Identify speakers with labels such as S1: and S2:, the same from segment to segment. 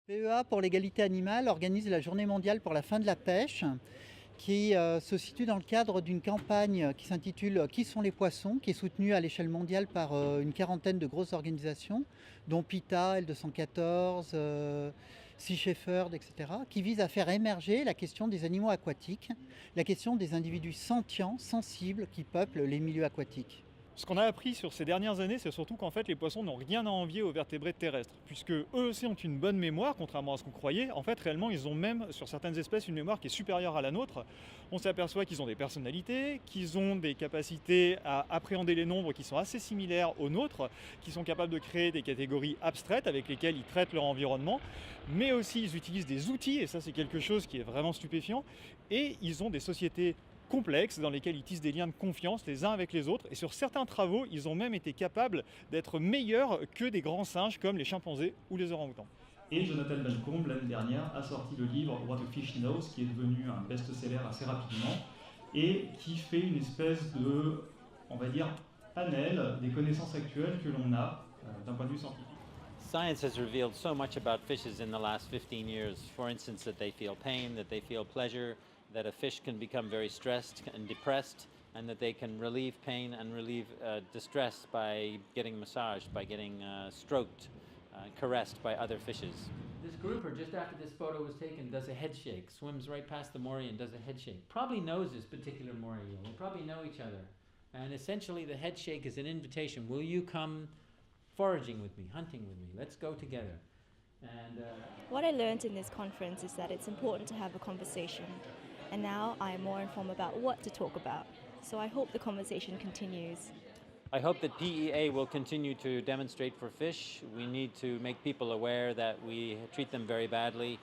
S1: PEA pour l'égalité animale organise la Journée mondiale pour la fin de la pêche qui se situe dans le cadre d'une campagne qui s'intitule Qui sont les poissons, qui est soutenue à l'échelle mondiale par une quarantaine de grosses organisations, dont PETA, L214, Sea Shepherd, etc., qui vise à faire émerger la question des animaux aquatiques, la question des individus sentients, sensibles, qui peuplent les milieux aquatiques.
S2: Ce qu'on a appris sur ces dernières années, c'est surtout qu'en fait les poissons n'ont rien à envier aux vertébrés terrestres, puisque eux aussi ont une bonne mémoire, contrairement à ce qu'on croyait. En fait, réellement, ils ont même, sur certaines espèces, une mémoire qui est supérieure à la nôtre. On s'aperçoit qu'ils ont des personnalités, qu'ils ont des capacités à appréhender les nombres qui sont assez similaires aux nôtres, qui sont capables de créer des catégories abstraites avec lesquelles ils traitent leur environnement, mais aussi ils utilisent des outils, et ça c'est quelque chose qui est vraiment stupéfiant, et ils ont des sociétés complexes dans lesquels ils tissent des liens de confiance les uns avec les autres, et sur certains travaux ils ont même été capables d'être meilleurs que des grands singes comme les chimpanzés ou les orang-outans.
S3: Et Jonathan Belcombe, l'année dernière, a sorti le livre What a Fish Knows, qui est devenu un best-seller assez rapidement, et qui fait une espèce de, on va dire, panel des connaissances actuelles que l'on a d'un point de vue scientifique.
S4: Science has revealed so much about fishes in the last 15 years. For instance, that they feel pain, that they feel pleasure, that a fish can become very stressed and depressed, and that they can relieve pain and relieve distress by getting massaged, by getting stroked, caressed by other fishes.
S5: This grouper, just after this photo was taken, does a head shake, swims right past the moray and does a head shake. Probably knows this particular moray eel. They probably know each other. And essentially the head shake is an invitation. Will you come foraging with me, hunting with me? Let's go together. And
S6: what I learned in this conference is that it's important to have a conversation. And now I am more informed about what to talk about. So I hope the conversation continues.
S4: I hope that PEA will continue to demonstrate for fish. We need to make people aware that we treat them very badly.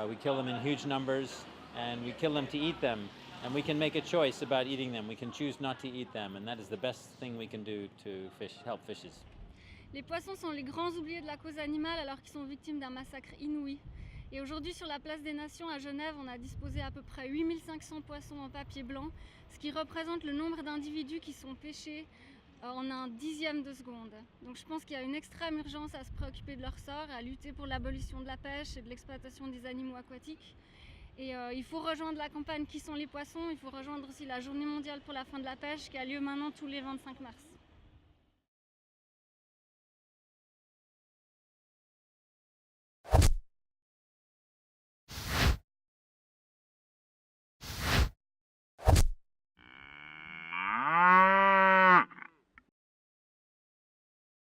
S4: We kill them in huge numbers, and we kill them to eat them. And we can make a choice about eating them. We can choose not to eat them, and that is the best thing we can do to help fishes.
S7: Les poissons sont les grands oubliés de la cause animale alors qu'ils sont victimes d'un massacre inouï. Et aujourd'hui, sur la place des Nations à Genève, on a disposé à peu près 8500 poissons en papier blanc, ce qui représente le nombre d'individus qui sont pêchés en un dixième de seconde. Donc je pense qu'il y a une extrême urgence à se préoccuper de leur sort, à lutter pour l'abolition de la pêche et de l'exploitation des animaux aquatiques. Et il faut rejoindre la campagne Qui sont les poissons, il faut rejoindre aussi la Journée mondiale pour la fin de la pêche qui a lieu maintenant tous les 25 mars.